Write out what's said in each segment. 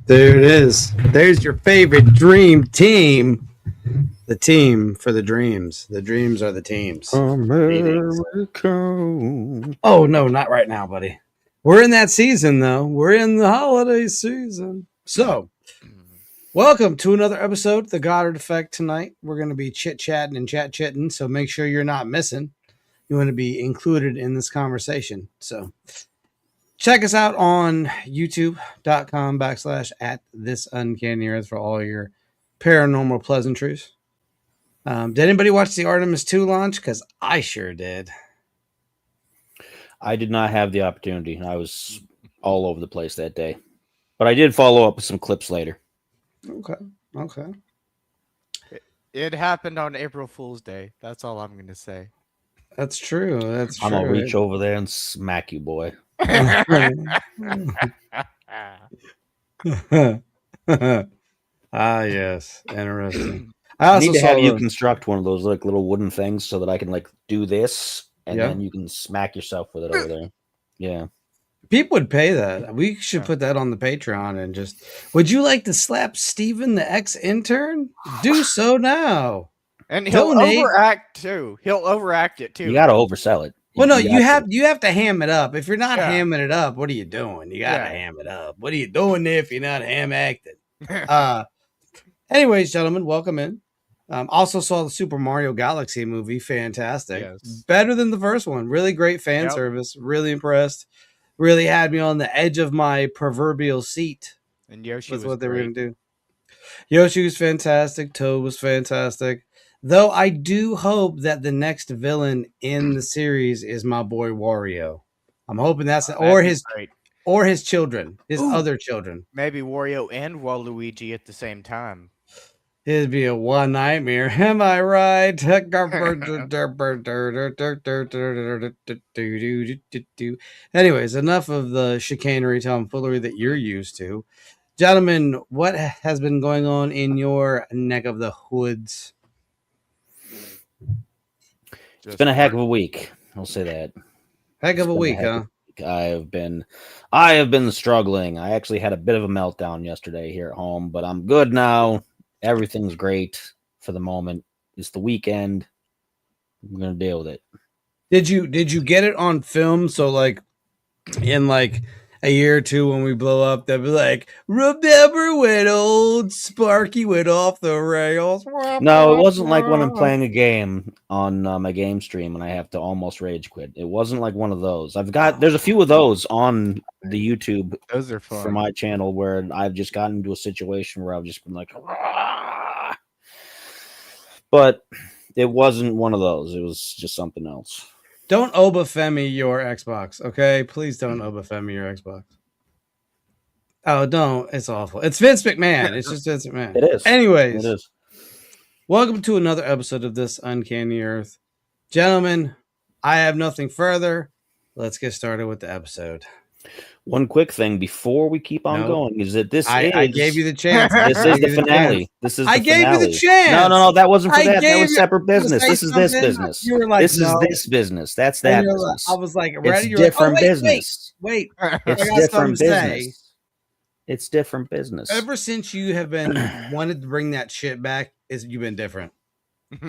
There it is. There's your favorite dream team. The team for the dreams. The dreams are the teams. America. Oh, no, not right now, buddy. We're in that season, though. We're in the holiday season. So, welcome to another episode of the Goddard Effect tonight. We're going to be chit-chatting and chat-chitting, so make sure you're not missing. You want to be included in this conversation. So, check us out on youtube.com/@thisuncanny for all your paranormal pleasantries. Did anybody watch the Artemis 2 launch? Because I sure did. I did not have the opportunity. I was all over the place that day. But I did follow up with some clips later. Okay. It happened on April Fool's Day. That's all I'm going to say. That's true. That's true. I'm going to reach over there and smack you, boy. Yes. Interesting. I need to have you construct one of those like little wooden things so that I can like do this and then you can smack yourself with it over there. Yeah. People would pay that. We should put that on the Patreon and just. Would you like to slap Steven, the ex-intern? Do so now. And he'll overact too. He'll overact it too. You got to oversell it. Well, no, you have to ham it up. If you're not hamming it up, what are you doing? You got to ham it up. What are you doing there if you're not ham acting? Anyways, gentlemen, welcome in. Also saw the Super Mario Galaxy movie. Fantastic. Yes. Better than the first one. Really great fan service. Really impressed. Really had me on the edge of my proverbial seat. And Yoshi was what they were going to do. Yoshi was fantastic. Toad was fantastic. Though I do hope that the next villain in the series is my boy Wario. I'm hoping that's or his children, his other children. Maybe Wario and Waluigi at the same time. It'd be a one nightmare. Am I right? Anyways, enough of the chicanery tomfoolery that you're used to. Gentlemen, what has been going on in your neck of the woods? It's been a heck of a week. I'll say that. Heck of a week, huh? I have been struggling. I actually had a bit of a meltdown yesterday here at home, but I'm good now. Everything's great for the moment. It's the weekend. I'm gonna deal with it. Did you get it on film? So like in like a year or two when we blow up, they'll be like, remember when old Sparky went off the rails? No, it wasn't like when I'm playing a game on my game stream and I have to almost rage quit. It wasn't like one of those. There's a few of those on the YouTube. Those are fun. For my channel where I've just gotten into a situation where I've just been like, but it wasn't one of those. It was just something else. Don't Obafemi your Xbox, okay? Please don't Obafemi your Xbox. Oh, don't. It's awful. It's Vince McMahon. It's just Vince McMahon. It is. Anyways. It is. Welcome to another episode of This Uncanny Earth. Gentlemen, I have nothing further. Let's get started with the episode. One quick thing before we keep on going is that I gave you the chance. This is the finale. I gave you the chance. No, that wasn't for that. That was separate business. This is this business. You were like, this is this business. That's that business. I was like, ready? It's different business. Wait. It's different business. It's different business. Ever since you have been wanted to bring that shit back, you've been different. All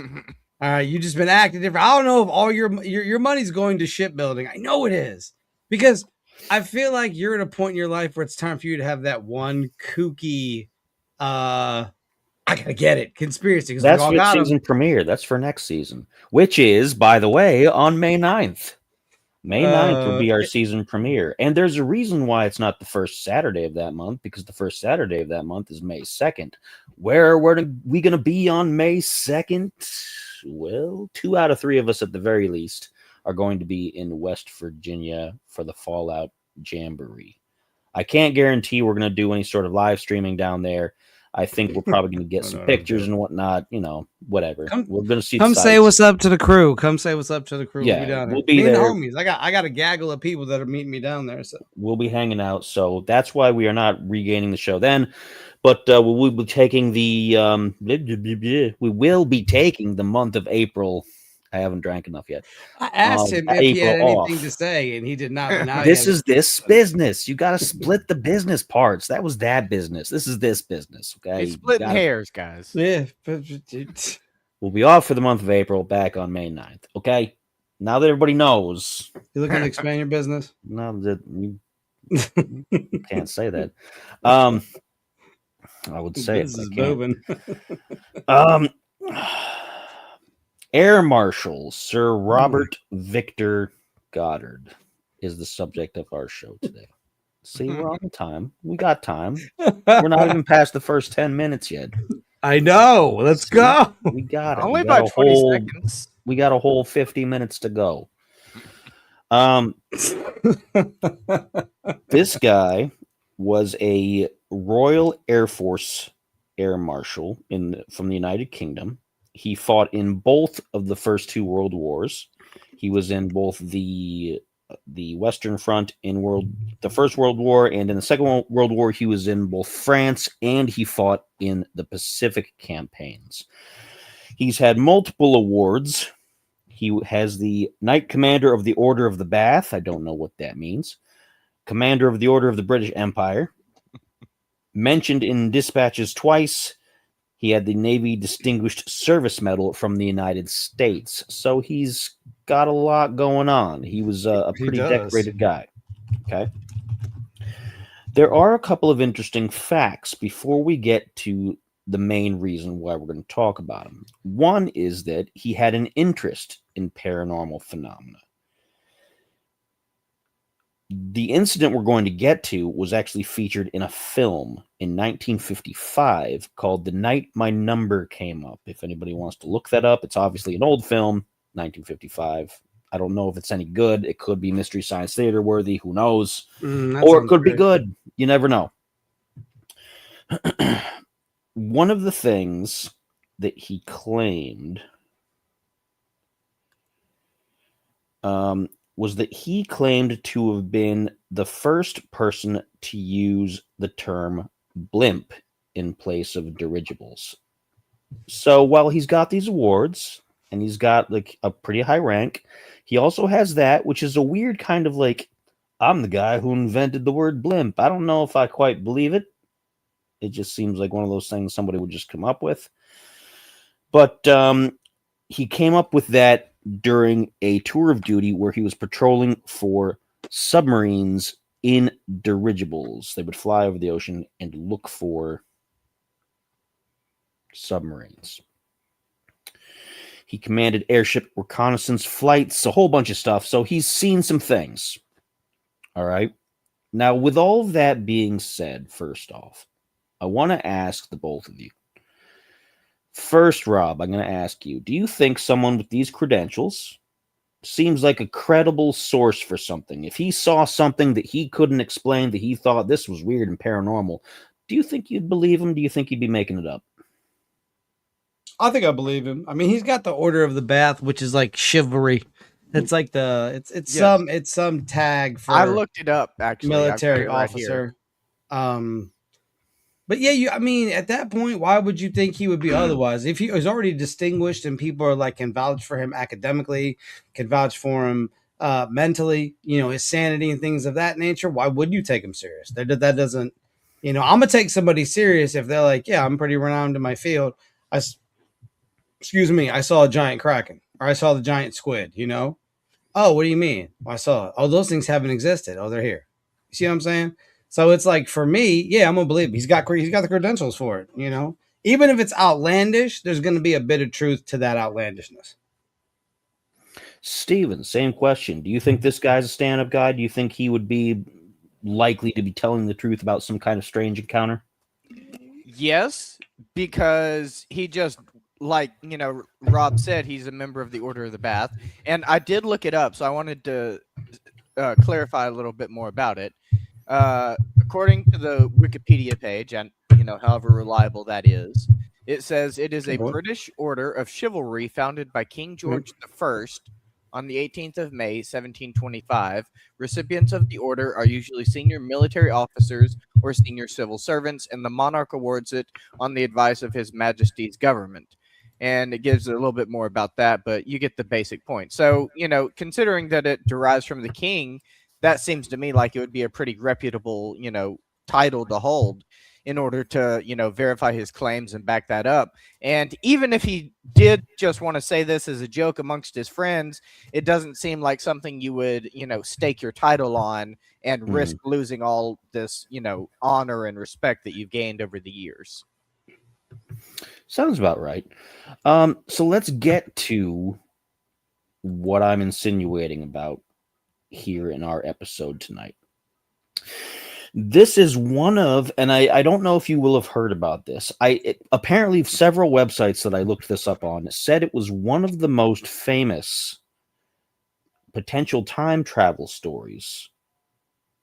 right, you just been acting different. I don't know if all your money's going to shipbuilding. I know it is because I feel like you're at a point in your life where it's time for you to have that one kooky, I gotta get it, conspiracy. That's for season premiere. That's for next season, which is, by the way, on May 9th. May 9th will be our season premiere. And there's a reason why it's not the first Saturday of that month, because the first Saturday of that month is May 2nd. Where were we going to be on May 2nd? Well, 2 out of 3 of us at the very least are going to be in West Virginia for the Fallout Jamboree. I can't guarantee we're going to do any sort of live streaming down there. I think we're probably going to get some pictures and whatnot, whatever. We're going to see. Come say what's up to the crew. Come say what's up to the crew. Yeah, we'll be there. And the homies. I got a gaggle of people that are meeting me down there. So we'll be hanging out. So that's why we are not regaining the show then. But we will be taking the month of April I haven't drank enough yet. I asked him if he had anything to say, and he did not. But now this is this business. You got to split the business parts. That was that business. This is this business. Okay, It's splitting hairs, guys. Yeah. We'll be off for the month of April, back on May 9th. Okay, now that everybody knows. You looking to expand your business? No, that you can't say that. I would say this is moving. Air Marshal Sir Robert Victor Goddard is the subject of our show today. See, we're on time. We got time. We're not even past the first 10 minutes yet. I know. Let's go. We got it. Only about 20 seconds. We got a whole 50 minutes to go. This guy was a Royal Air Force Air Marshal from the United Kingdom. He fought in both of the first two World Wars. He was in both the Western Front in the First World War, and in the Second World War, he was in both France, and he fought in the Pacific campaigns. He's had multiple awards. He has the Knight Commander of the Order of the Bath. I don't know what that means. Commander of the Order of the British Empire. Mentioned in dispatches twice. He had the Navy Distinguished Service Medal from the United States. So he's got a lot going on. He was a pretty decorated guy. Okay. There are a couple of interesting facts before we get to the main reason why we're going to talk about him. One is that he had an interest in paranormal phenomena. The incident we're going to get to was actually featured in a film in 1955 called The Night My Number Came Up. If anybody wants to look that up, it's obviously an old film, 1955. I don't know if it's any good. It could be Mystery Science Theater worthy. Who knows? Or it could be good. You never know. One of the things that he claimed was that he claimed to have been the first person to use the term blimp in place of dirigibles. So while he's got these awards and he's got like a pretty high rank, he also has that, which is a weird kind of like, I'm the guy who invented the word blimp. I don't know if I quite believe it. It just seems like one of those things somebody would just come up with. But he came up with that during a tour of duty where he was patrolling for submarines in dirigibles. They would fly over the ocean and look for submarines. He commanded airship reconnaissance flights, a whole bunch of stuff. So he's seen some things. All right. Now, with all of that being said, first off, I want to ask the both of you. First, Rob, I'm going to ask you, do you think someone with these credentials seems like a credible source for something? If he saw something that he couldn't explain, that he thought this was weird and paranormal, do you think you'd believe him? Do you think he'd be making it up? I think I believe him. I mean, he's got the Order of the Bath, which is like chivalry. It's like it's some tag for I looked it up actually. Military officer. But yeah, I mean, at that point, why would you think he would be otherwise? If he was already distinguished and people are like can vouch for him academically, can vouch for him mentally, his sanity and things of that nature, why would you take him serious? That doesn't, I'm gonna take somebody serious if they're like, yeah, I'm pretty renowned in my field. I saw a giant kraken, or I saw the giant squid. Oh, what do you mean? Well, I saw it. Oh, those things haven't existed. Oh, they're here. You see what I'm saying? So it's like, for me, yeah, I'm gonna believe him. He's got the credentials for it. Even if it's outlandish, there's gonna be a bit of truth to that outlandishness. Steven, same question. Do you think this guy's a stand-up guy? Do you think he would be likely to be telling the truth about some kind of strange encounter? Yes, because he just, like, Rob said, he's a member of the Order of the Bath. And I did look it up, so I wanted to clarify a little bit more about it. According to the Wikipedia page, and however reliable that is, it says it is a British order of chivalry founded by King George I on the 18th of May, 1725. Recipients of the order are usually senior military officers or senior civil servants, and the monarch awards it on the advice of His Majesty's government. and it gives a little bit more about that, but you get the basic point. So, considering that it derives from the king, that seems to me like it would be a pretty reputable, title to hold in order to, verify his claims and back that up. And even if he did just want to say this as a joke amongst his friends, it doesn't seem like something you would, stake your title on and risk losing all this, honor and respect that you've gained over the years. Sounds about right. So let's get to what I'm insinuating about here in our episode tonight. This is one of, and I don't know if you will have heard about this. Apparently several websites that I looked this up on said it was one of the most famous potential time travel stories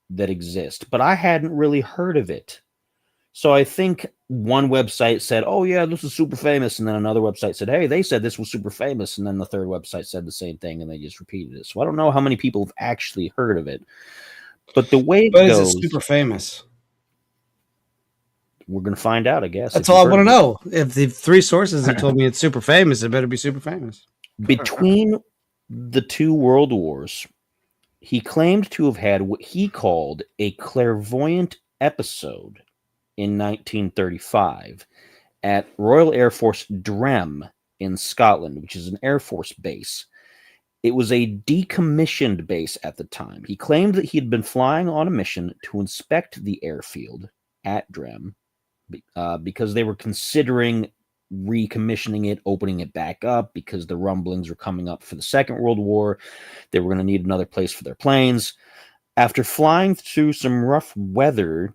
that exist, but I hadn't really heard of it. So I think one website said, oh yeah, this is super famous. And then another website said, hey, they said this was super famous. And then the third website said the same thing and they just repeated it. So I don't know how many people have actually heard of it. But the way it goes, is it super famous? We're going to find out, I guess. That's all I want to know. If the three sources have told me it's super famous, it better be super famous. Between the two world wars, he claimed to have had what he called a clairvoyant episode in 1935 at Royal Air Force Drem in Scotland, which is an Air Force base. It was a decommissioned base at the time. He claimed that he had been flying on a mission to inspect the airfield at Drem because they were considering recommissioning it, opening it back up because the rumblings were coming up for the Second World War. They were going to need another place for their planes. After flying through some rough weather,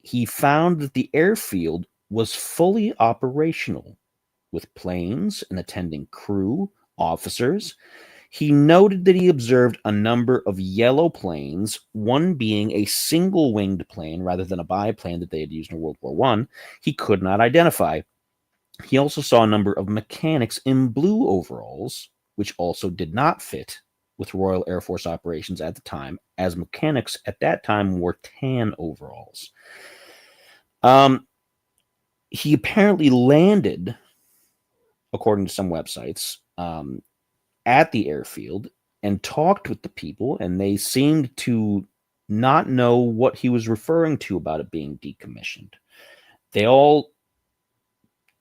he found that the airfield was fully operational with planes and attending crew, officers. He noted that he observed a number of yellow planes, one being a single-winged plane rather than a biplane that they had used in World War I. He could not identify. He also saw a number of mechanics in blue overalls, which also did not fit with Royal Air Force operations at the time, as mechanics at that time wore tan overalls. He apparently landed, according to some websites, at the airfield and talked with the people, and they seemed to not know what he was referring to about it being decommissioned. They all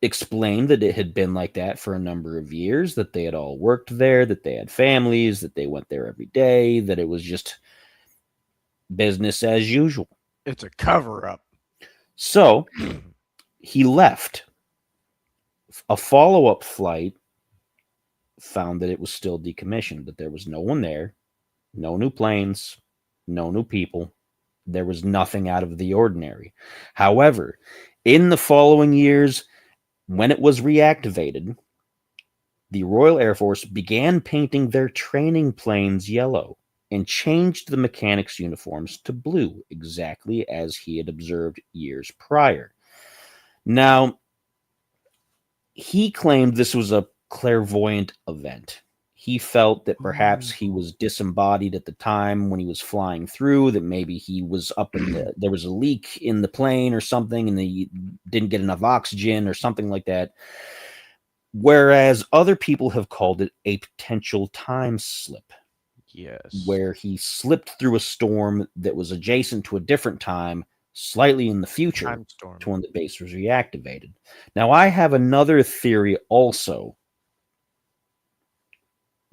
explained that it had been like that for a number of years, that they had all worked there, that they had families, that they went there every day, that it was just business as usual. It's a cover-up. So he left. A follow-up flight found that it was still decommissioned, that there was no one there, no new planes, no new people. There was nothing out of the ordinary. However, in the following years, when it was reactivated, the Royal Air Force began painting their training planes yellow and changed the mechanics' uniforms to blue, exactly as he had observed years prior. Now, he claimed this was a clairvoyant event. He felt that perhaps he was disembodied at the time when he was flying through, that maybe he was up in there was a leak in the plane or something, and he didn't get enough oxygen or something like that. Whereas other people have called it a potential time slip. Yes. Where he slipped through a storm that was adjacent to a different time, slightly in the future, to when the base was reactivated. Now, I have another theory also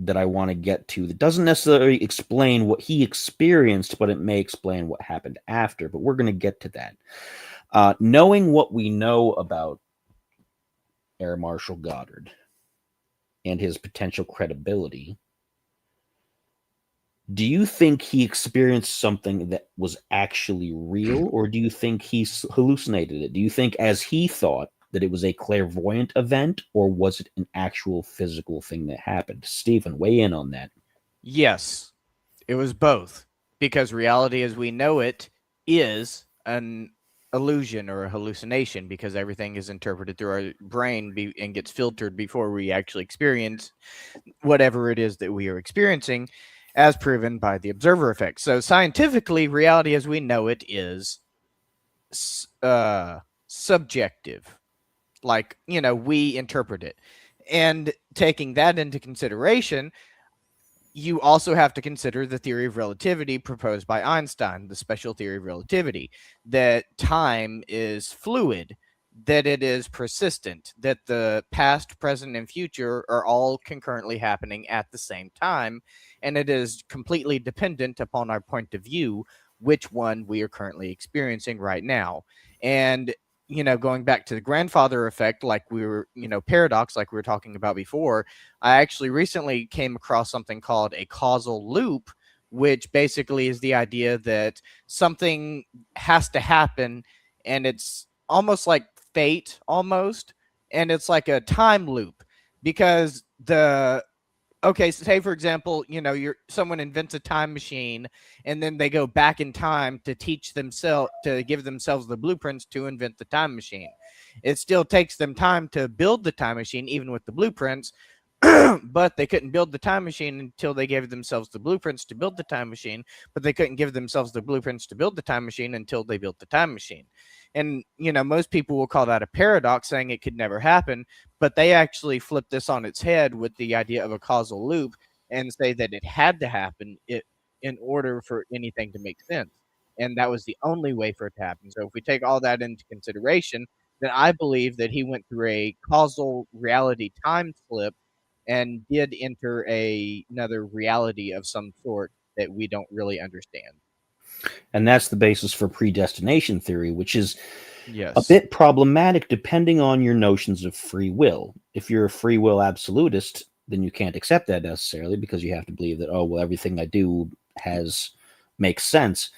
that I want to get to that doesn't necessarily explain what he experienced, but it may explain what happened after. But we're going to get to that. Knowing what we know about Air Marshal Goddard and his potential credibility, do you think he experienced something that was actually real, or do you think he hallucinated it? Do you think, as he thought, that it was a clairvoyant event, or was it an actual physical thing that happened? Stephen, weigh in on that. Yes, it was both, because reality as we know it is an illusion or a hallucination, because everything is interpreted through our brain and gets filtered before we actually experience whatever it is that we are experiencing, as proven by the observer effect. So scientifically, reality as we know it is subjective. like, we interpret it. And taking that into consideration, you also have to consider the theory of relativity proposed by Einstein, the special theory of relativity, that time is fluid, that it is persistent, that the past, present, and future are all concurrently happening at the same time, and it is completely dependent upon our point of view, which one we are currently experiencing right now. And going back to the grandfather effect, like we were, paradox, like we were talking about before, I actually recently came across something called a causal loop, which basically is the idea that something has to happen, and it's almost like fate almost, and it's like a time loop, because okay, so say for example, someone invents a time machine, and then they go back in time to give themselves the blueprints to invent the time machine. It still takes them time to build the time machine, even with the blueprints, but they couldn't build the time machine until they gave themselves the blueprints to build the time machine, but they couldn't give themselves the blueprints to build the time machine until they built the time machine. And, most people will call that a paradox, saying it could never happen, but they actually flip this on its head with the idea of a causal loop and say that it had to happen in order for anything to make sense. And that was the only way for it to happen. So if we take all that into consideration, then I believe that he went through a causal reality time slip and did enter another reality of some sort that we don't really understand. And that's the basis for predestination theory, which is Yes. a bit problematic depending on your notions of free will. If you're a free will absolutist, then you can't accept that necessarily, because you have to believe that, everything I do makes sense.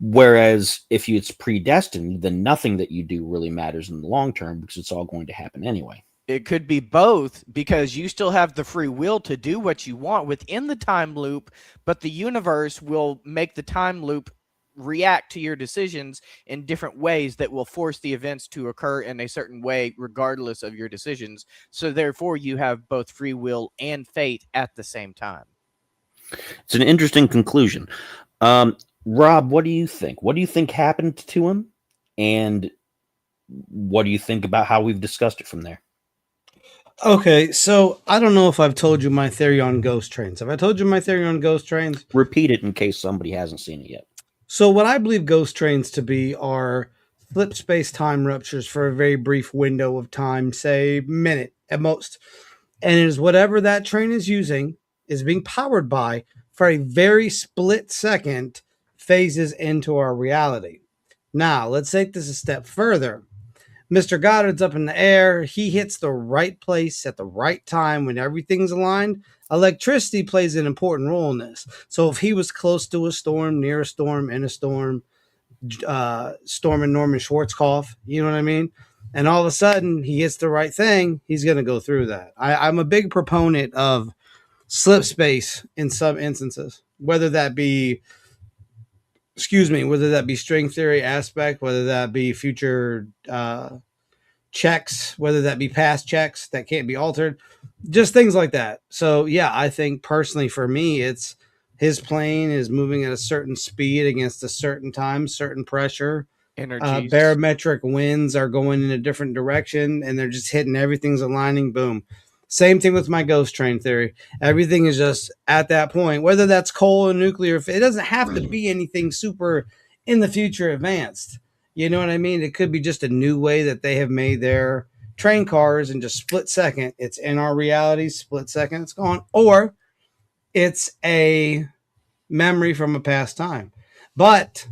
Whereas if it's predestined, then nothing that you do really matters in the long term, because it's all going to happen anyway. It could be both, because you still have the free will to do what you want within the time loop, but the universe will make the time loop react to your decisions in different ways that will force the events to occur in a certain way regardless of your decisions. So therefore you have both free will and fate at the same time. It's an interesting conclusion. Rob, what do you think? What do you think happened to him? And what do you think about how we've discussed it from there? Okay, so I don't know if I've told you my theory on ghost trains. Have I told you my theory on ghost trains? Repeat it in case somebody hasn't seen it yet. So what I believe ghost trains to be are flip space-time ruptures for a very brief window of time, say minute at most. And it is whatever that train is using is being powered by for a very split second phases into our reality. Now, let's take this a step further. Mr. Goddard's up in the air. He hits the right place at the right time when everything's aligned. Electricity plays an important role in this. So if he was close to a storm, near a storm, in a storm, storming Norman Schwarzkopf, you know what I mean? And all of a sudden he hits the right thing, he's going to go through that. I'm a big proponent of slip space in some instances, whether that be string theory aspect, whether that be future checks, whether that be past checks that can't be altered, just things like that. So yeah, I think personally for me, it's his plane is moving at a certain speed against a certain time, certain pressure. Barometric winds are going in a different direction, and they're just hitting, everything's aligning, boom. Same thing with my ghost train theory. Everything is just at that point, whether that's coal or nuclear. It doesn't have to be anything super in the future advanced. You know what I mean? It could be just a new way that they have made their train cars in just split second. It's in our reality, split second, it's gone. Or it's a memory from a past time, but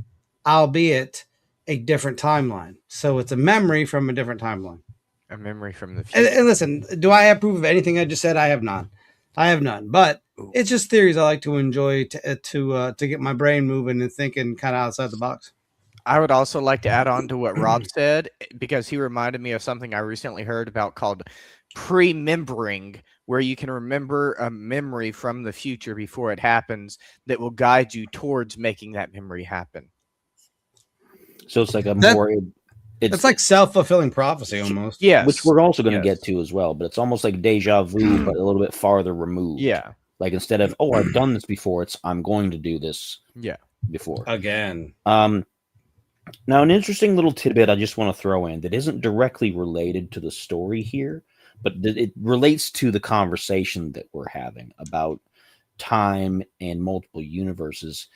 albeit a different timeline. So it's a memory from a different timeline. A memory from the future. And listen, do I have proof of anything I just said? I have none. But it's just theories I like to enjoy to get my brain moving and thinking kind of outside the box. I would also like to add on to what Rob said, because he reminded me of something I recently heard about called pre-membering, where you can remember a memory from the future before it happens that will guide you towards making that memory happen. So it's like It's like self-fulfilling prophecy almost. Yes. Which we're also going to get to as well, but it's almost like deja vu, but a little bit farther removed. Yeah. Like instead of, I've done this before, it's I'm going to do this before. Again. Now, an interesting little tidbit I just want to throw in that isn't directly related to the story here, but it relates to the conversation that we're having about time and multiple universes.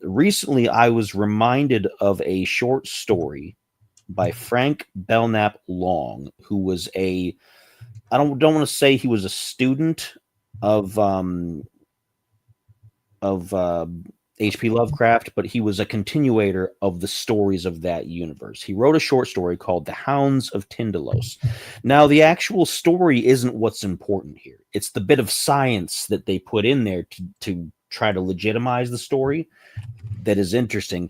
Recently, I was reminded of a short story by Frank Belknap Long, who was I don't want to say he was a student of H.P. Lovecraft, but he was a continuator of the stories of that universe. He wrote a short story called The Hounds of Tyndalos. Now, the actual story isn't what's important here. It's the bit of science that they put in there to try to legitimize the story that is interesting.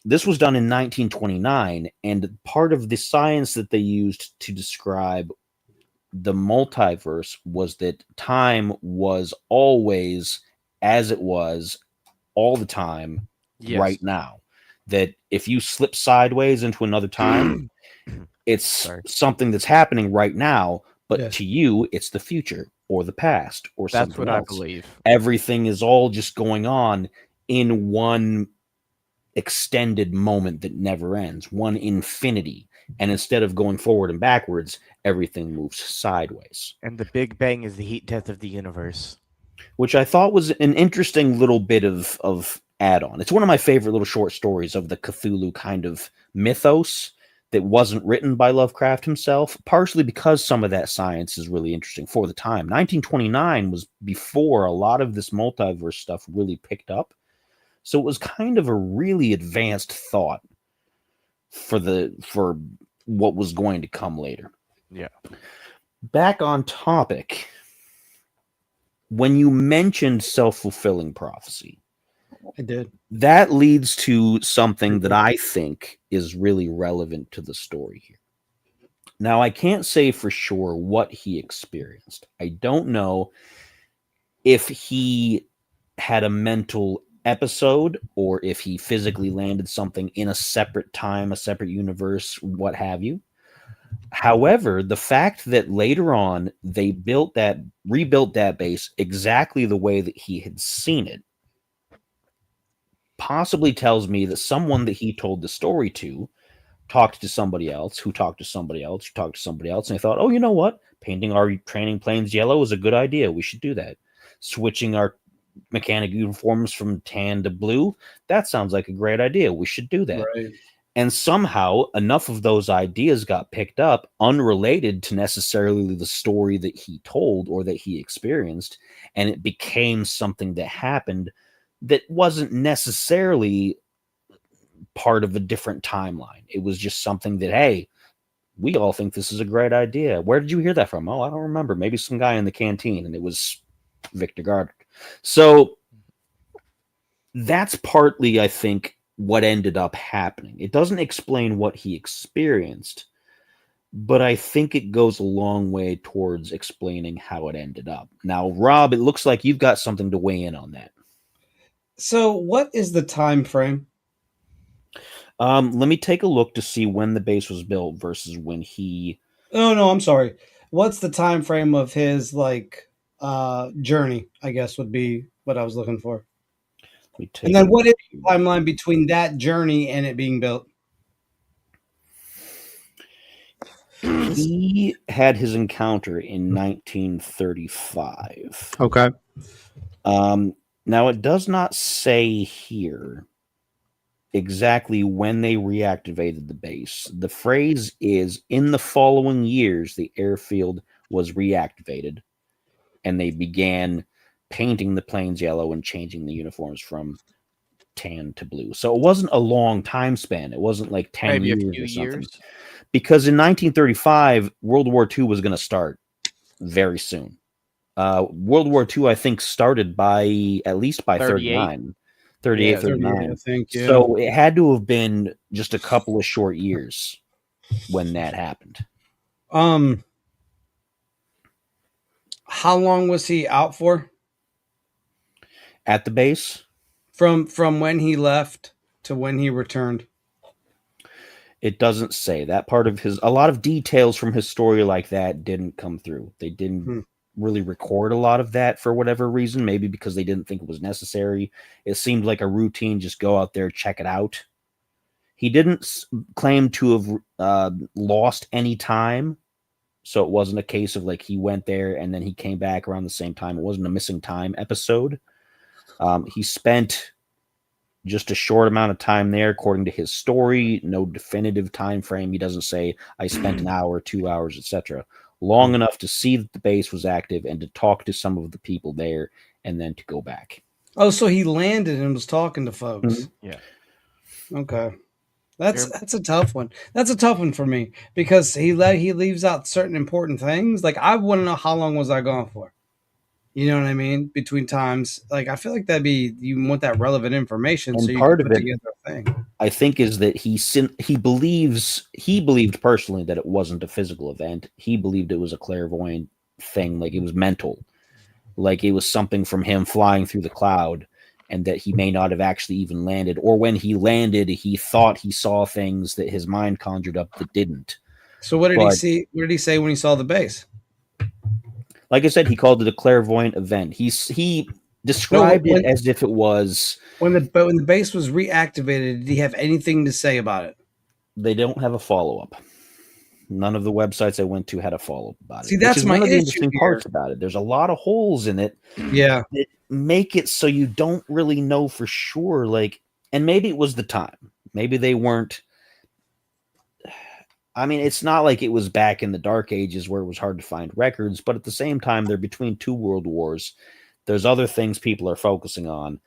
This was done in 1929, and part of the science that they used to describe the multiverse was that time was always as it was all the time right now. That if you slip sideways into another time, it's something that's happening right now, but to you, it's the future or the past or That's something what else. I believe. Everything is all just going on in one extended moment that never ends, one infinity. And instead of going forward and backwards, everything moves sideways. And the Big Bang is the heat death of the universe. Which I thought was an interesting little bit of add-on. It's one of my favorite little short stories of the Cthulhu kind of mythos that wasn't written by Lovecraft himself, partially because some of that science is really interesting for the time. 1929 was before a lot of this multiverse stuff really picked up. So it was kind of a really advanced thought for what was going to come later. Yeah. Back on topic, when you mentioned self-fulfilling prophecy, I did. that leads to something that I think is really relevant to the story here. Now, I can't say for sure what he experienced. I don't know if he had a mental episode or if he physically landed something in a separate time, a separate universe, what have you. However, the fact that later on they rebuilt that base exactly the way that he had seen it possibly tells me that someone that he told the story to talked to somebody else, who talked to somebody else, who talked to somebody else, and they thought, oh, you know what? Painting our training planes yellow is a good idea. We should do that. Switching our mechanic uniforms from tan to blue, that sounds like a great idea. We should do that. Right. And somehow enough of those ideas got picked up, unrelated to necessarily the story that he told or that he experienced, and it became something that happened that wasn't necessarily part of a different timeline. It was just something that, hey, we all think this is a great idea. Where did you hear that from? Oh, I don't remember. Maybe some guy in the canteen, and it was Victor Goddard. So that's partly, I think, what ended up happening. It doesn't explain what he experienced, but I think it goes a long way towards explaining how it ended up. Now, Rob, it looks like you've got something to weigh in on that. So, what is the time frame? Let me take a look to see when the base was built versus when he... Oh, no, I'm sorry. What's the time frame of his, journey, I guess, would be what I was looking for. And then what is the timeline between that journey and it being built? He had his encounter in 1935. Okay. Now, it does not say here exactly when they reactivated the base. The phrase is, in the following years, the airfield was reactivated, and they began painting the planes yellow and changing the uniforms from tan to blue. So it wasn't a long time span. It wasn't like 10 years or something. Because in 1935, World War II was going to start very soon. World War II, I think, started at least by 39. 38, 39. I think, yeah. So it had to have been just a couple of short years when that happened. How long was he out for? At the base? From when he left to when he returned? It doesn't say. That part of a lot of details from his story like that didn't come through. They didn't really record a lot of that for whatever reason, maybe because they didn't think it was necessary. It seemed like a routine, just go out there, check it out. He didn't claim to have lost any time. So it wasn't a case of like he went there and then he came back around the same time. It wasn't a missing time episode. He spent just a short amount of time there, according to his story. No definitive time frame. He doesn't say I spent an hour, 2 hours, etc. Long enough to see that the base was active and to talk to some of the people there, and then to go back. Oh, so he landed and was talking to folks. Mm-hmm. Yeah. Okay. That's a tough one. That's a tough one for me because he leaves out certain important things. Like I want to know how long was I gone for? You know what I mean? Between times, like I feel like you want that relevant information, and so you part can of put it, together a thing. I think, is that he believed personally that it wasn't a physical event. He believed it was a clairvoyant thing, like it was mental, like it was something from him flying through the cloud, and that he may not have actually even landed, or when he landed, he thought he saw things that his mind conjured up that didn't. So what did he see? What did he say when he saw the base? Like I said, he called it a clairvoyant event. He described it as if it was when the base was reactivated. Did he have anything to say about it? They don't have a follow-up. None of the websites I went to had a follow-up about it. See, that's one of the issue interesting parts about it. There's a lot of holes in it. Yeah, that make it so you don't really know for sure. Like, and maybe it was the time. Maybe they weren't. I mean, it's not like it was back in the dark ages where it was hard to find records, but at the same time, they're between two world wars. There's other things people are focusing on.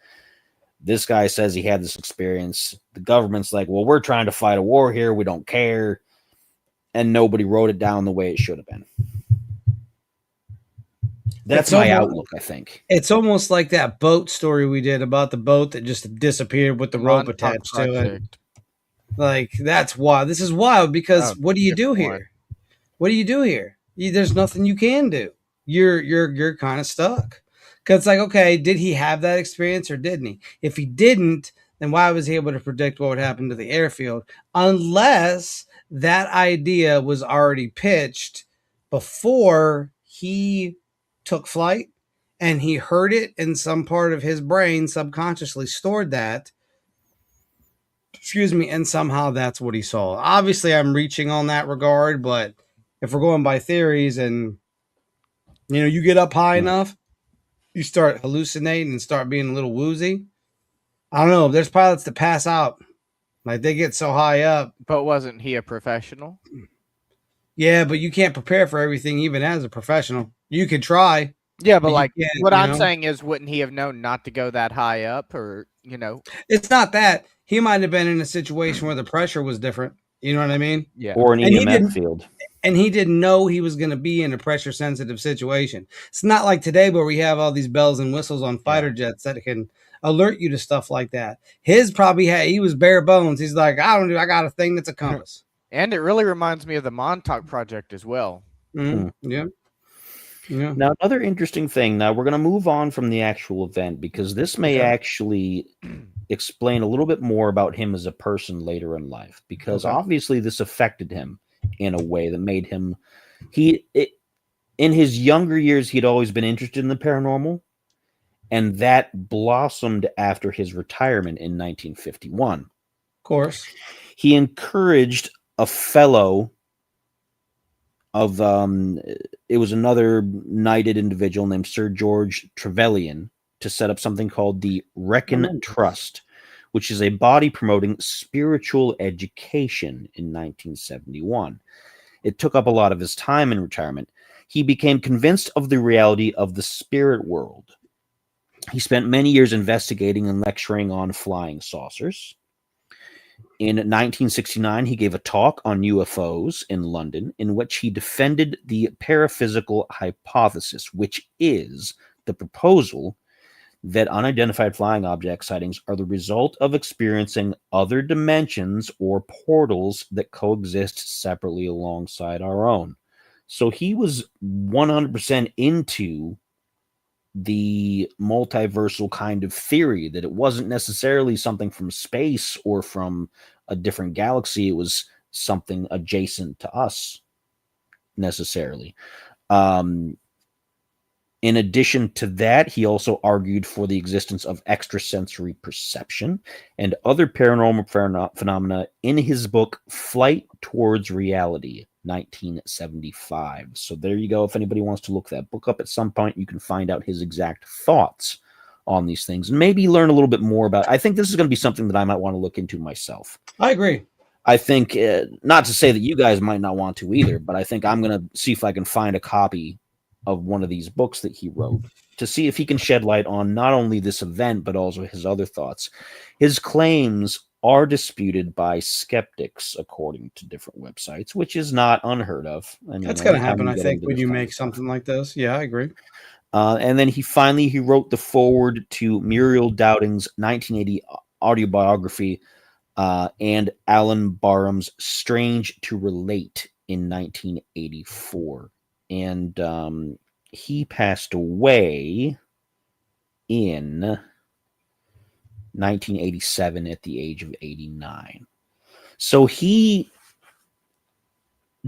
This guy says he had this experience. The government's like, well, we're trying to fight a war here. We don't care. And nobody wrote it down the way it should have been. That's my outlook, I think. It's almost like that boat story we did about the boat that just disappeared with the rope attached to it. Like, that's wild. This is wild because what do you do here? What do you do here? There's nothing you can do. You're kind of stuck. Because it's like, okay, did he have that experience or didn't he? If he didn't, then why was he able to predict what would happen to the airfield? Unless that idea was already pitched before he took flight and he heard it in some part of his brain, subconsciously stored that. And somehow that's what he saw. Obviously, I'm reaching on that regard, but if we're going by theories and, you get up high enough, you start hallucinating and start being a little woozy. I don't know. There's pilots that pass out. Like, they get so high up. But wasn't he a professional? Yeah, but you can't prepare for everything even as a professional. You could try. Yeah, but like what I'm saying is, wouldn't he have known not to go that high up or, It's not that. He might have been in a situation where the pressure was different. You know what I mean? Yeah. Or an EMF field. And he didn't know he was going to be in a pressure-sensitive situation. It's not like today where we have all these bells and whistles on fighter jets that can alert you to stuff like that. His probably he was bare bones. He's like, I got a thing that's a compass. And it really reminds me of the Montauk Project as well. Mm-hmm. Yeah. Now, another interesting thing. Now, we're going to move on from the actual event because this may actually explain a little bit more about him as a person later in life. Because obviously this affected him in a way that made him... in his younger years, he'd always been interested in the paranormal. And that blossomed after his retirement in 1951. Of course. He encouraged a fellow of it was another knighted individual named Sir George Trevelyan to set up something called the Wrekin Trust, which is a body promoting spiritual education in 1971. It took up a lot of his time in retirement. He became convinced of the reality of the spirit world. He spent many years investigating and lecturing on flying saucers. In 1969, he gave a talk on UFOs in London in which he defended the paraphysical hypothesis, which is the proposal that unidentified flying object sightings are the result of experiencing other dimensions or portals that coexist separately alongside our own. So he was 100% into the multiversal kind of theory, that it wasn't necessarily something from space or from a different galaxy. It was something adjacent to us necessarily. In In addition to that, he also argued for the existence of extrasensory perception and other paranormal phenomena in his book, Flight Towards Reality, 1975. So there you go. If anybody wants to look that book up at some point, you can find out his exact thoughts on these things and maybe learn a little bit more about it. I think this is going to be something that I might want to look into myself. I agree. I think, not to say that you guys might not want to either, but I think I'm going to see if I can find a copy of one of these books that he wrote to see if he can shed light on not only this event, but also his other thoughts. His claims are disputed by skeptics, according to different websites, which is not unheard of. I mean, That's going to anytime happen, you I get think, into when this you kind of make stuff. something like this. Yeah, I agree. And then he wrote the foreword to Muriel Dowding's 1980 autobiography and Alan Barham's Strange to Relate in 1984. And he passed away in 1987 at the age of 89. So he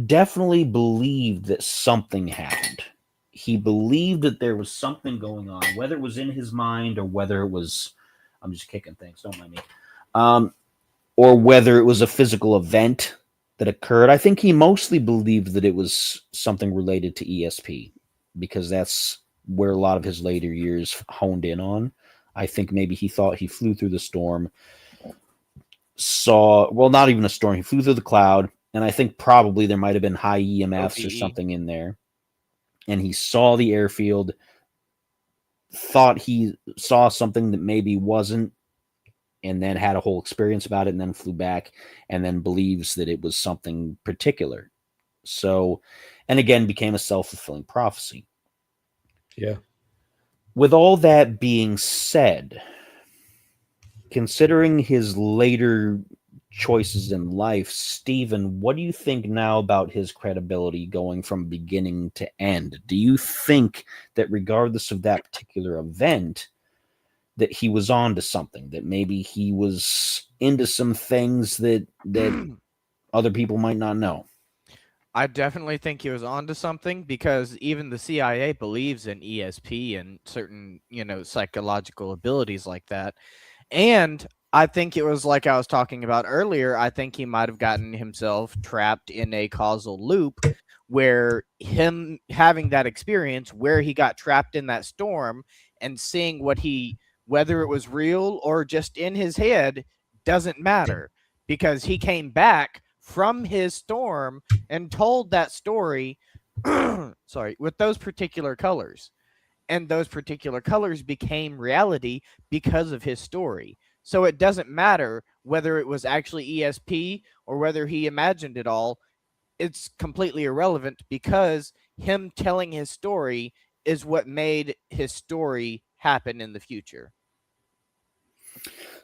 definitely believed that something happened. He believed that there was something going on, whether it was in his mind or whether it was, I'm just kicking things, don't mind me, or whether it was a physical event that occurred. I think he mostly believed that it was something related to ESP because that's where a lot of his later years honed in on. I think maybe he thought he flew through the storm, not even a storm, he flew through the cloud, and I think probably there might have been high EMFs or something in there. And he saw the airfield, thought he saw something that maybe wasn't, and then had a whole experience about it and then flew back and then believes that it was something particular. So, and again, became a self-fulfilling prophecy. Yeah. With all that being said, considering his later choices in life, Stephen, what do you think now about his credibility going from beginning to end? Do you think that regardless of that particular event, that he was on to something, that maybe he was into some things that other people might not know? I definitely think he was onto something because even the CIA believes in ESP and certain, psychological abilities like that. And I think it was like I was talking about earlier. I think he might have gotten himself trapped in a causal loop where him having that experience where he got trapped in that storm and seeing whether it was real or just in his head doesn't matter because he came back from his storm and told that story with those particular colors, and those particular colors became reality because of his story. So it doesn't matter whether it was actually ESP or whether he imagined it all. It's completely irrelevant because him telling his story is what made his story happen in the future.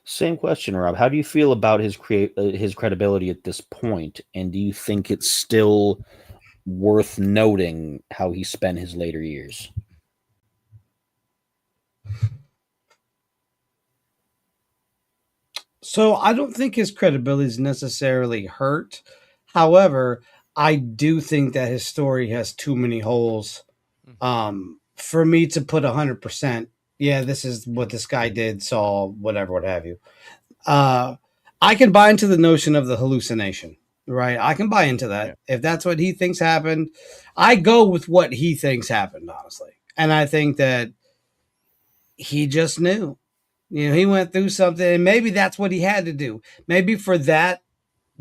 Same question, Rob. How do you feel about his credibility at this point? And do you think it's still worth noting how he spent his later years? So I don't think his credibility is necessarily hurt. However, I do think that his story has too many holes for me to put 100%. Yeah, this is what this guy did, saw, whatever, what have you. I can buy into the notion of the hallucination, right? I can buy into that. Yeah. If that's what he thinks happened, I go with what he thinks happened, honestly. And I think that he just knew. He went through something, and maybe that's what he had to do. Maybe for that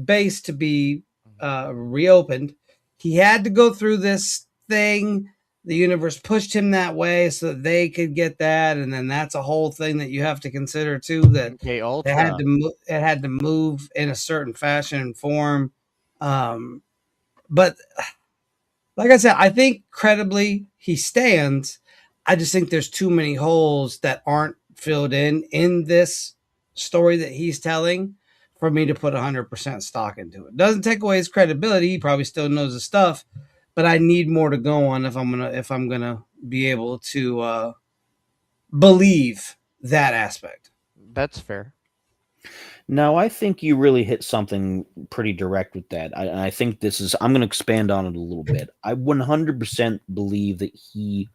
base to be reopened, he had to go through this thing. The universe pushed him that way so that they could get that, and then that's a whole thing that you have to consider too. That it had to move in a certain fashion and form. But like I said, I think credibly he stands. I just think there's too many holes that aren't filled in this story that he's telling for me to put 100% stock into it. Doesn't take away his credibility. He probably still knows his stuff, but I need more to go on if I'm gonna be able to believe that aspect. That's fair. No, I think you really hit something pretty direct with that. I think I'm going to expand on it a little bit. I 100% believe that he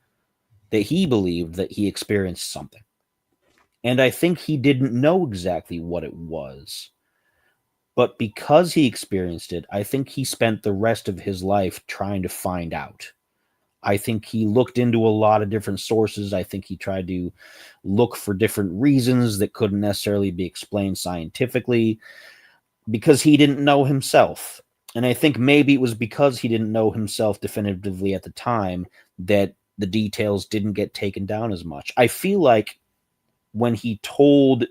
that he believed that he experienced something. And I think he didn't know exactly what it was. But because he experienced it, I think he spent the rest of his life trying to find out. I think he looked into a lot of different sources. I think he tried to look for different reasons that couldn't necessarily be explained scientifically because he didn't know himself. And I think maybe it was because he didn't know himself definitively at the time that the details didn't get taken down as much. I feel like when he told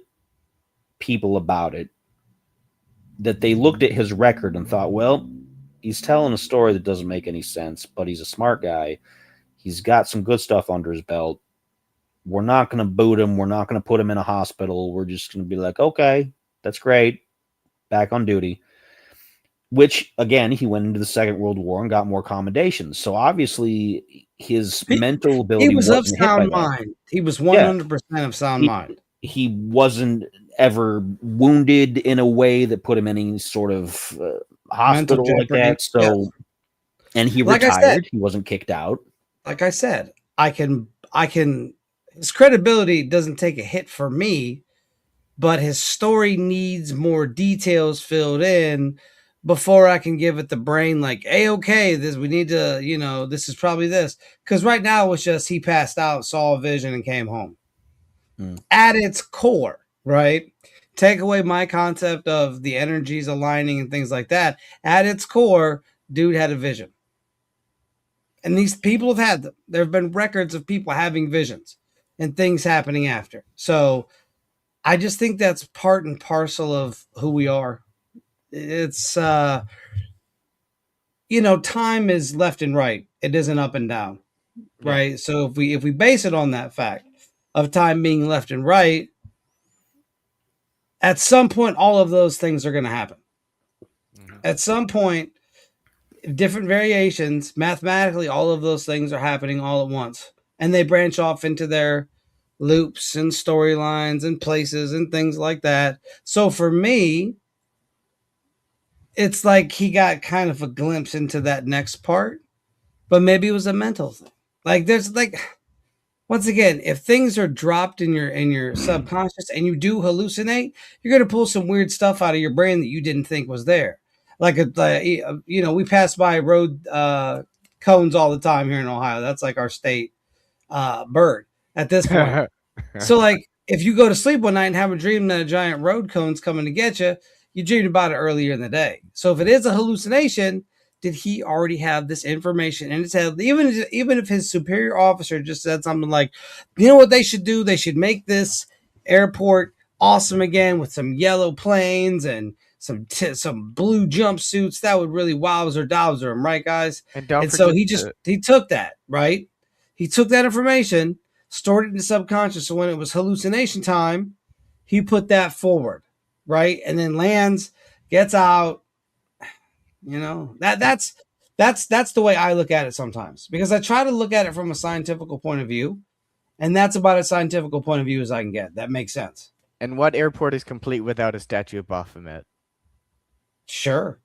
people about it, that they looked at his record and thought, well, he's telling a story that doesn't make any sense, but he's a smart guy. He's got some good stuff under his belt. We're not going to boot him. We're not going to put him in a hospital. We're just going to be like, okay, that's great. Back on duty. Which, again, he went into the Second World War and got more commendations. So obviously his mental ability he was of wasn't hit sound by that. mind. He was 100% of sound mind. He wasn't ever wounded in a way that put him in any sort of hospital like that. So, yes. And he Like retired. He wasn't kicked out. Like I said, I can. His credibility doesn't take a hit for me, but his story needs more details filled in before I can give it the brain like, hey, okay, this we need to, this is probably this. Because right now it's just he passed out, saw a vision, and came home. At its core, right? Take away my concept of the energies aligning and things like that. At its core, dude had a vision. And these people have had them. There have been records of people having visions and things happening after. So I just think that's part and parcel of who we are. It's, time is left and right. It isn't up and down, right? Yeah. So if we base it on that fact of time being left and right, at some point, all of those things are going to happen. Mm-hmm. At some point, different variations, mathematically, all of those things are happening all at once. And they branch off into their loops and storylines and places and things like that. So for me, it's like he got kind of a glimpse into that next part, but maybe it was a mental thing. Like there's like, once again, if things are dropped in your subconscious and you do hallucinate, you're going to pull some weird stuff out of your brain that you didn't think was there. Like, we pass by road cones all the time here in Ohio. That's like our state bird at this point. So like, if you go to sleep one night and have a dream that a giant road cone's coming to get you, you dreamed about it earlier in the day. So if it is a hallucination, did he already have this information in his head? Even if his superior officer just said something like, you know what they should do? They should make this airport awesome again with some yellow planes and some blue jumpsuits. That would really wowzer dowser him, right, guys? And so he took that, right? He took that information, stored it in the subconscious. So when it was hallucination time, he put that forward, right? And then lands, gets out. That's the way I look at it sometimes, because I try to look at it from a scientific point of view, and that's about as scientific a point of view as I can get. That makes sense. And what airport is complete without a statue of Baphomet? Sure.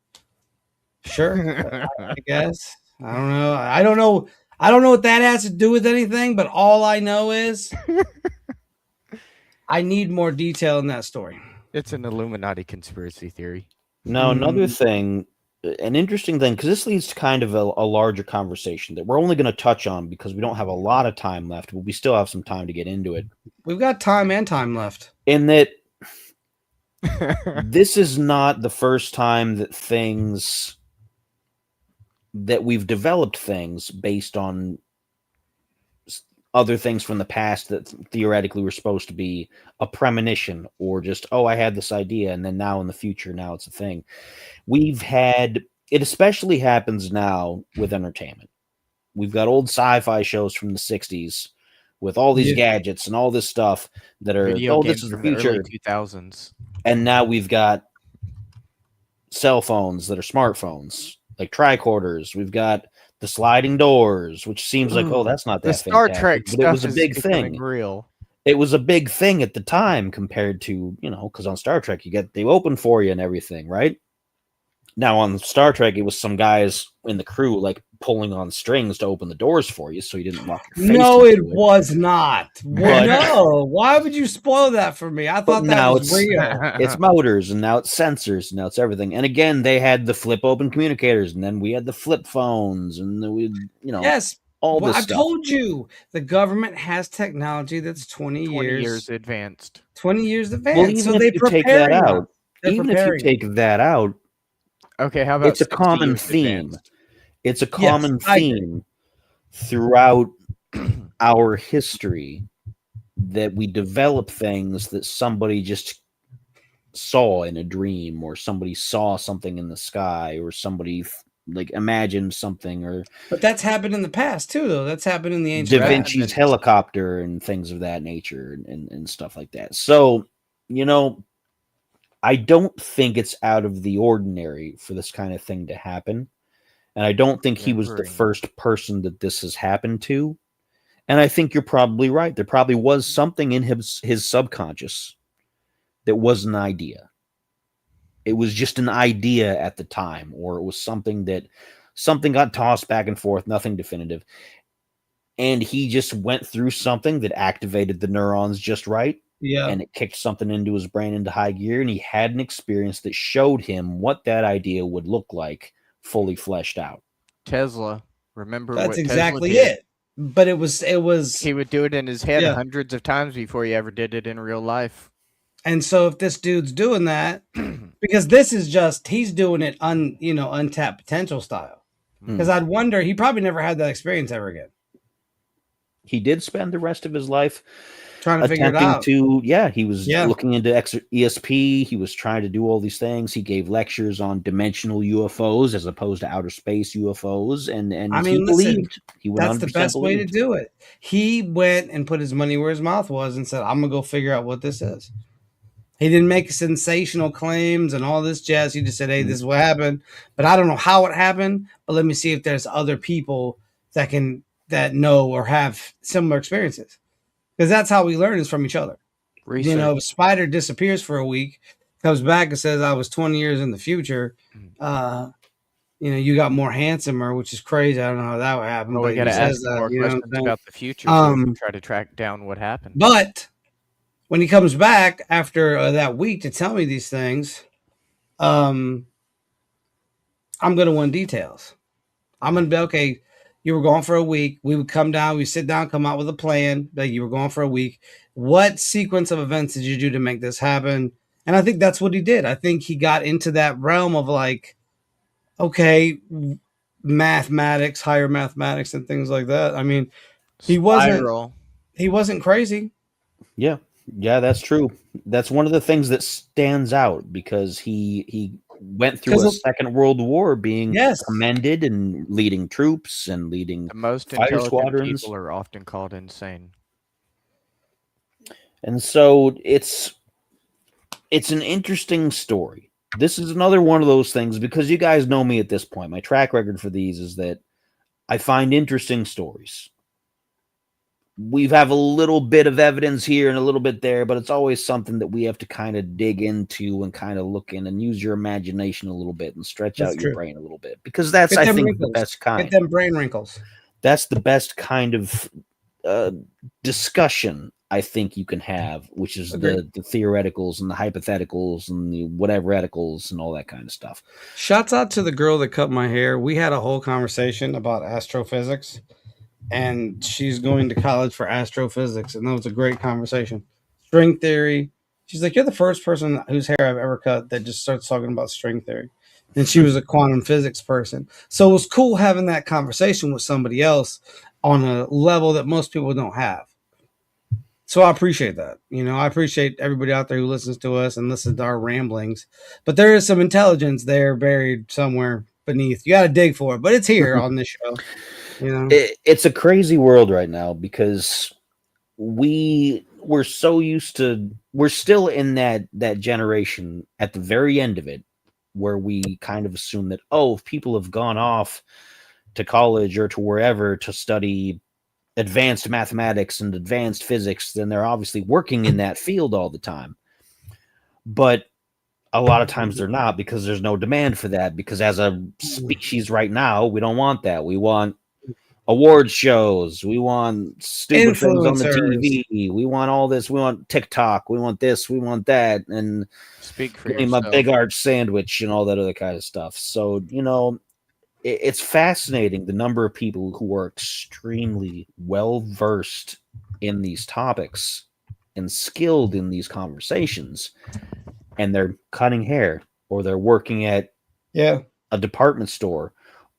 I guess. I don't know. I don't know what that has to do with anything, but all I know is I need more detail in that story. It's an Illuminati conspiracy theory. Now, another thing, an interesting thing, because this leads to kind of a larger conversation that we're only going to touch on because we don't have a lot of time left, but we still have some time to get into it. We've got time left. In that this is not the first time that we've developed things based on other things from the past that theoretically were supposed to be a premonition or just, oh, I had this idea, and then now in the future, now it's a thing. It especially happens now with entertainment. We've got old sci-fi shows from the 60s with all these gadgets and all this stuff that are, this is the future. Early 2000s. And now we've got cell phones that are smartphones, like tricorders. We've got the sliding doors, which seems like, oh, that's not that the Star Trek stuff. But it was a big thing. Real. It was a big thing at the time compared to, because on Star Trek they open for you and everything, right? Now on Star Trek, it was some guys in the crew like pulling on strings to open the doors for you, so you didn't walk your face. No, it into was not. But- No, why would you spoil that for me? I But thought that now was real. it's motors, and now it's sensors, and now it's everything. And again, they had the flip open communicators, and then we had the flip phones, and then we, Yes, all well, this I stuff. told you the government has technology that's 20 20 years, years advanced. 20 years advanced. Well, even so if they you take that preparing us. out, They're even if you preparing. take that out, Okay, how about it's a 60 common years theme. advanced? It's a common I agree. theme throughout our history that we develop things that somebody just saw in a dream, or somebody saw something in the sky, or somebody like imagined something, or But that's happened in the past too, though. That's happened in the Da ancient past. Vinci's helicopter and things of that nature, and stuff like that. So, I don't think it's out of the ordinary for this kind of thing to happen. And I don't think he was the Remembering. first person that this has happened to. And I think you're probably right. There probably was something in his subconscious that was an idea. It was just an idea at the time, or it was something got tossed back and forth, nothing definitive. And he just went through something that activated the neurons just right. Yeah. And it kicked something into his brain into high gear, and he had an experience that showed him what that idea would look like fully fleshed out. Tesla. Remember That's what exactly Tesla did? it. But it was He would do it in his head Yeah. hundreds of times before he ever did it in real life. and so if this dude's doing that, because this is just he's doing it untapped potential style. Because I'd wonder he probably never had that experience ever again. He did spend the rest of his life Trying to figure it attempting out. he was Yeah. looking into ESP. He was trying to do all these things. He gave lectures on dimensional UFOs as opposed to outer space UFOs, and I he mean, listen, believed. He would That's the best way to do it. He went and put his money where his mouth was and said, I'm gonna go figure out what this is. He didn't make sensational claims and all this jazz. He just said, hey, this is what happened. But I don't know how it happened. But let me see if there's other people that know or have similar experiences. Because that's how we learn is from each other. Research. If Spider disappears for a week, comes back and says I was 20 years in the future, you got more handsomer, which is crazy. I don't know how that would happen. Well, but we got to he ask says some that, more you know what I'm questions saying? about the future so we Um, can try to track down what happened. But when he comes back after that week to tell me these things, I'm going to want details. I'm going to be, okay, you were gone for a week. We would come down, we sit down, come out with a plan. Like, you were gone for a week. What sequence of events did you do to make this happen? And I think that's what he did. I think he got into that realm of like, okay, mathematics, higher mathematics and things like that. I mean, he wasn't crazy. Yeah, that's true. That's one of the things that stands out because he went through a Second World War being commended and leading troops and leading The most fire intelligent squadrons. people are often called insane. And so it's an interesting story. This is another one of those things because you guys know me at this point. My track record for these is that I find interesting stories. We have a little bit of evidence here and a little bit there, but it's always something that we have to kind of dig into and kind of look in and use your imagination a little bit and stretch out your brain a little bit because that's, I think, the best kind. Get them brain wrinkles. That's the best kind of discussion I think you can have, which is the theoreticals and the hypotheticals and the whatever-eticals and all that kind of stuff. Shouts out to the girl that cut my hair. We had a whole conversation about astrophysics. And she's going to college for astrophysics, and that was a great conversation. String theory. She's like, you're the first person whose hair I've ever cut that just starts talking about string theory. And she was a quantum physics person. So it was cool having that conversation with somebody else on a level that most people don't have. So I appreciate that. I appreciate everybody out there who listens to us and listens to our ramblings. But there is some intelligence there buried somewhere beneath. You got to dig for it, but it's here on this show. It's a crazy world right now because we're so used to, we're still in that generation at the very end of it where we kind of assume that, if people have gone off to college or to wherever to study advanced mathematics and advanced physics, then they're obviously working in that field all the time. But a lot of times they're not, because there's no demand for that, because as a species right now, we don't want that. We want award shows, we want stupid things on the Influencers. TV, we want all this, we want TikTok, we want this, we want that, and Speak for give me my yourself. big arch sandwich and all that other kind of stuff. So, you know, it's fascinating the number of people who are extremely well versed in these topics and skilled in these conversations, and they're cutting hair, or they're working at a department store,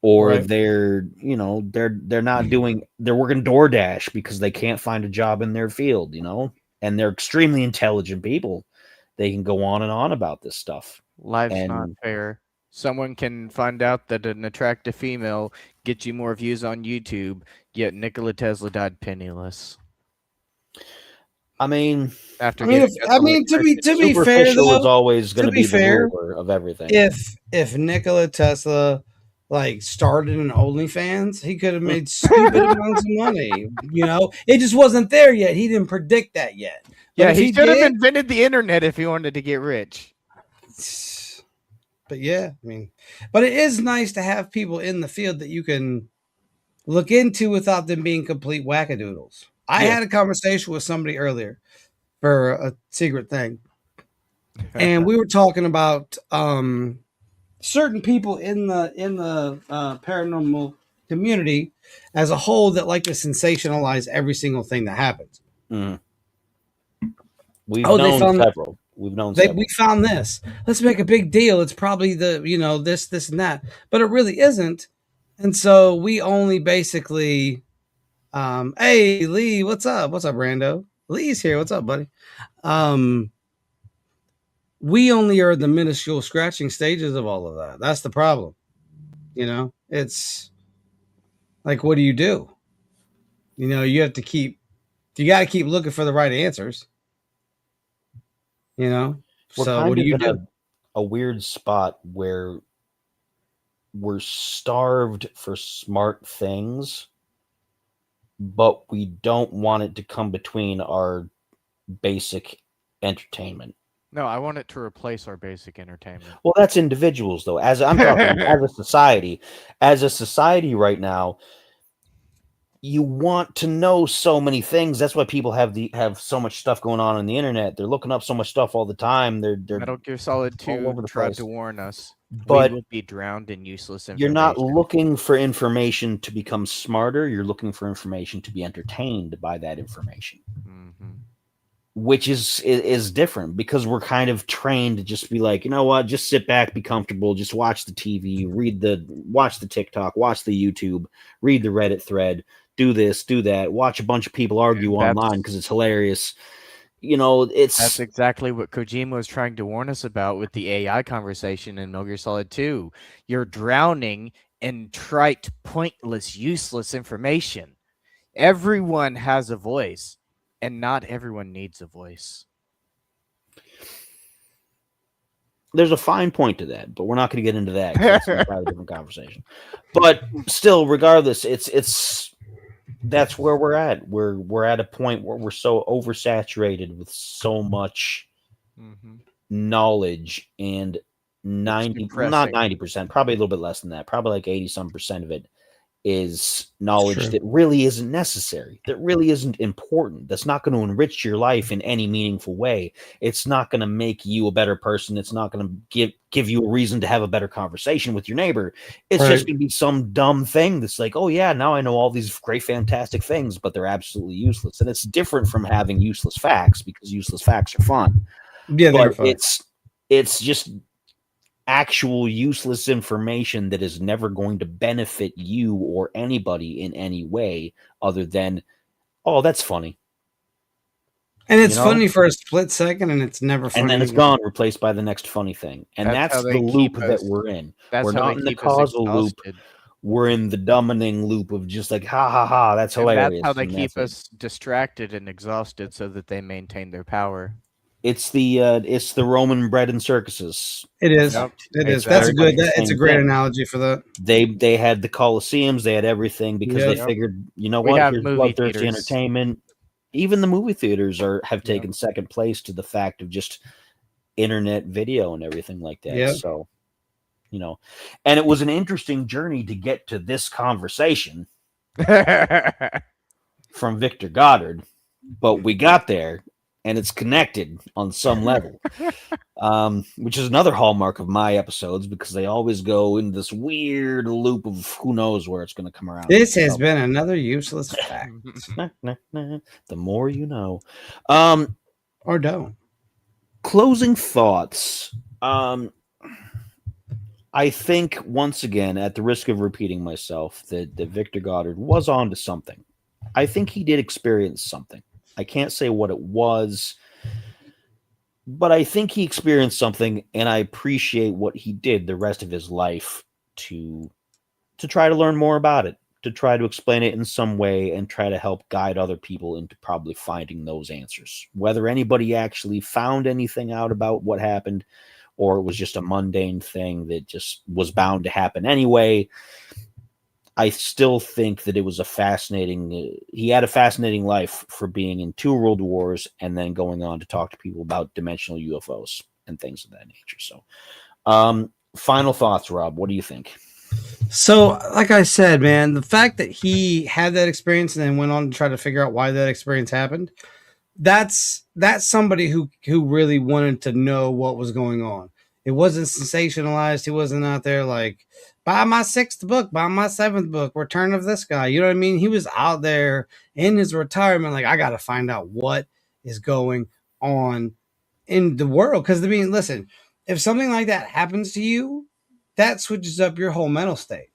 or Right. they're, you know, they're not doing, they're working DoorDash because they can't find a job in their field, you know, and they're extremely intelligent people. They can go on and on about this stuff. Life's And not fair. Someone can find out that an attractive female gets you more views on YouTube, yet Nikola Tesla died penniless. I mean, After I mean, giving if- us I mean, to be fair, superficial is though, always going to to be be fair, the ruler of everything. if Nikola Tesla like started an OnlyFans, he could have made stupid amounts of money. You know, it just wasn't there yet. He didn't predict that yet. But yeah, if he should have did- invented the internet if he wanted to get rich. But yeah, I mean, but it is nice to have people in the field that you can look into without them being complete wackadoodles. I Yeah. had a conversation with somebody earlier for a secret thing, and we were talking about certain people in the paranormal community as a whole that like to sensationalize every single thing that happens. Mhm. We've Oh, they known found- several. We've known several. We found this. Let's make a big deal. It's probably the, you know, this, and that, but it really isn't. And so we only basically, hey Lee, what's up? What's up, Rando? Lee's here. What's up, buddy? We only are the minuscule scratching stages of all of that. That's the problem. You know, it's like, what do? You know, you got to keep looking for the right answers. You know, We're so kind what do of you in do? a weird spot where we're starved for smart things, but we don't want it to come between our basic entertainment. No, I want it to replace our basic entertainment. Well, that's individuals, though. As I'm talking, as a society right now, you want to know so many things. That's why people have so much stuff going on the internet. They're looking up so much stuff all the time. They're Metal Gear Solid all 2 over the tried place. to warn us. But we will be drowned in useless information. you're not looking for information to become smarter. You're looking for information to be entertained by that information, which is different, because we're kind of trained to just be like, you know what, just sit back, be comfortable, just watch the TV, watch the TikTok, watch the YouTube, read the Reddit thread, do this, do that, watch a bunch of people argue online because it's hilarious. You know, that's exactly what Kojima was trying to warn us about with the AI conversation in Metal Gear Solid 2. You're drowning in trite, pointless, useless information. Everyone has a voice, and not everyone needs a voice. There's a fine point to that, but we're not going to get into that. 'Cause that's an entirely different conversation. But still, regardless, that's where we're at. We're at a point where we're so oversaturated with so much knowledge, and not 90%, probably a little bit less than that, probably like 80% of it is knowledge that really isn't necessary, that really isn't important, that's not going to enrich your life in any meaningful way. It's not going to make you a better person. It's not going to give you a reason to have a better conversation with your neighbor. It's just going to be some dumb thing that's like, oh yeah, now I know all these great, fantastic things, but they're absolutely useless. And it's different from having useless facts, because useless facts are fun. Yeah, but it's just actual useless information that is never going to benefit you or anybody in any way other than, oh, that's funny. And it's funny for a split second, and it's never funny. And then it's gone, replaced by the next funny thing. And that's the loop that we're in. We're not in the causal loop. We're in the dumbing loop of just like, ha ha ha, that's hilarious. That's how they keep us distracted and exhausted so that they maintain their power. It's the Roman bread and circuses. It is. Yep. It is. That's a good. It's a great analogy for that. They had the Colosseums. They had everything because they figured, you know what? Here's bloodthirsty entertainment. Even the movie theaters have taken second place to the fact of just internet video and everything like that. Yep. So, and it was an interesting journey to get to this conversation from Victor Goddard, but we got there and it's connected on some level, which is another hallmark of my episodes because they always go in this weird loop of who knows where it's going to come around. This has been another useless fact. The more you know. Or don't. Closing thoughts. I think, once again, at the risk of repeating myself, that Victor Goddard was on to something. I think he did experience something. I can't say what it was, but I think he experienced something, and I appreciate what he did the rest of his life to try to learn more about it, to try to explain it in some way, and try to help guide other people into probably finding those answers. Whether anybody actually found anything out about what happened, or it was just a mundane thing that just was bound to happen anyway, I still think that it was he had a fascinating life for being in 2 world wars and then going on to talk to people about dimensional UFOs and things of that nature. So, final thoughts, Rob, what do you think? So, like I said, man, the fact that he had that experience and then went on to try to figure out why that experience happened, that's somebody who really wanted to know what was going on. It wasn't sensationalized. He wasn't out there like, buy my 6th book, buy my 7th book, Return of this guy. You know what I mean? He was out there in his retirement like, I got to find out what is going on in the world. Because, I mean, listen, if something like that happens to you, that switches up your whole mental state.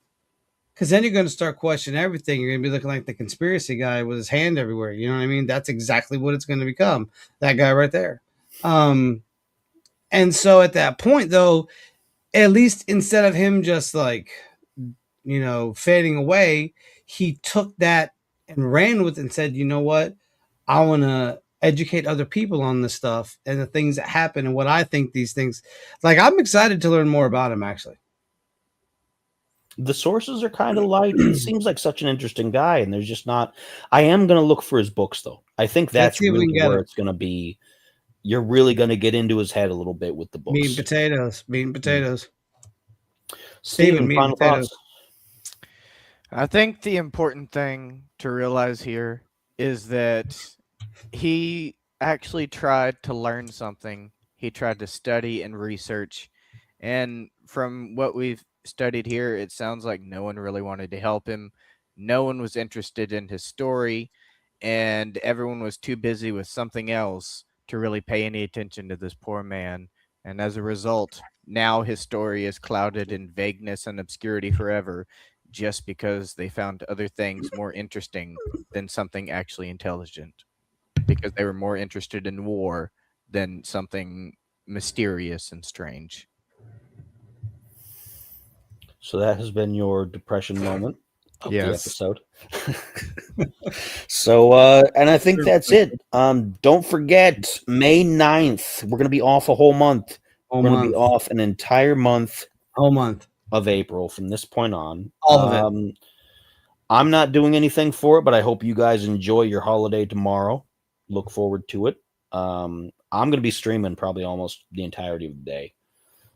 Because then you're going to start questioning everything. You're going to be looking like the conspiracy guy with his hand everywhere. You know what I mean? That's exactly what it's going to become. That guy right there. And so at that point, though, at least instead of him just like, fading away, he took that and ran with it and said, you know what? I want to educate other people on this stuff and the things that happen and what I think these things. Like, I'm excited to learn more about him, actually. The sources are kind of light. He seems like such an interesting guy, and there's just not. I am going to look for his books, though. I think that's really where it's going to be. You're really going to get into his head a little bit with the books. Meat and potatoes. Steven, final thoughts? I think the important thing to realize here is that he actually tried to learn something. He tried to study and research. And from what we've studied here, it sounds like no one really wanted to help him. No one was interested in his story. And everyone was too busy with something else to really pay any attention to this poor man. And as a result, now his story is clouded in vagueness and obscurity forever, just because they found other things more interesting than something actually intelligent, because they were more interested in war than something mysterious and strange. So that has been your depression moment of the Yes. episode. So, and I think that's it. Don't forget, May 9th, we're going to be off a whole month. We're going to be off an entire month. Whole month. Of April from this point on. All of it. I'm not doing anything for it, but I hope you guys enjoy your holiday tomorrow. Look forward to it. I'm going to be streaming probably almost the entirety of the day.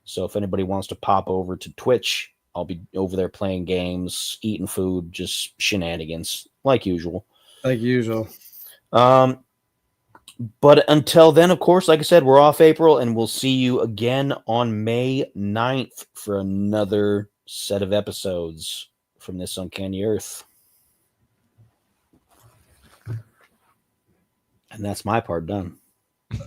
So if anybody wants to pop over to Twitch, I'll be over there playing games, eating food, just shenanigans, like usual. But until then, of course, like I said, we're off April, and we'll see you again on May 9th for another set of episodes from this Uncanny Earth. And that's my part done.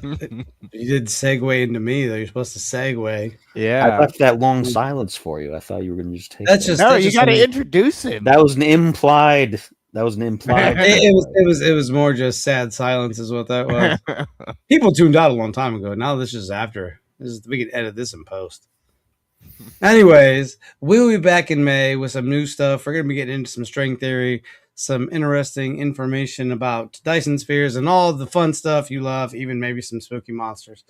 You did segue into me, though. You're supposed to segue. Yeah. I left that long silence for you. I thought you were going to just take That's that. just No, you got to introduce him. That was an implied. It was more just sad silence, is what that was. People tuned out a long time ago. Now this is after. We can edit this in post. Anyways, we'll be back in May with some new stuff. We're going to be getting into some string theory, some interesting information about Dyson spheres and all the fun stuff you love, even maybe some spooky monsters.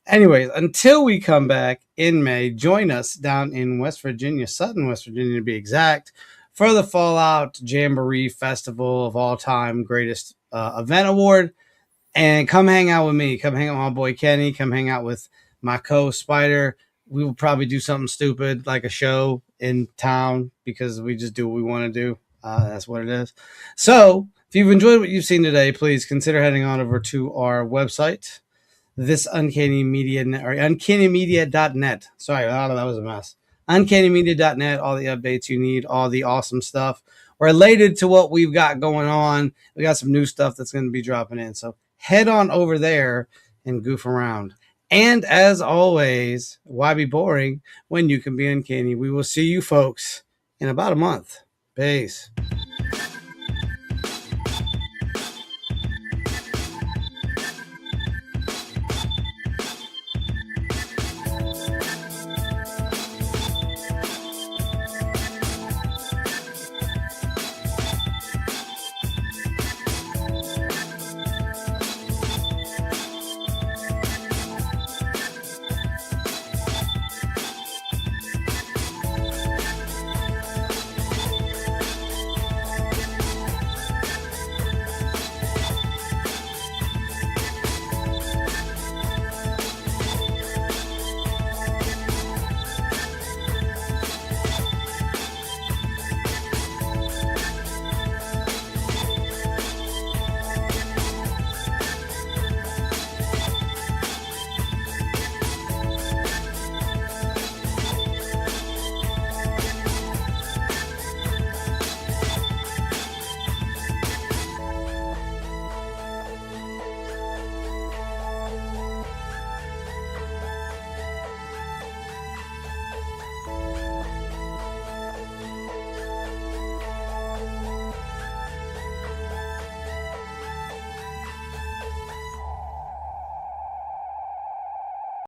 Anyways, until we come back in May, join us down in West Virginia, Sutton, West Virginia to be exact, for the Fallout Jamboree Festival of All Time Greatest Event Award. And come hang out with me. Come hang out with my boy Kenny. Come hang out with my co-Spider. We will probably do something stupid like a show in town because we just do what we want to do. That's what it is. So if you've enjoyed what you've seen today, please consider heading on over to our website, this Uncanny Media or uncannymedia.net. Sorry, that was a mess. Uncannymedia.net, all the updates you need, all the awesome stuff related to what we've got going on. We got some new stuff that's going to be dropping in. So head on over there and goof around. And as always, why be boring when you can be uncanny? We will see you folks in about a month. Peace.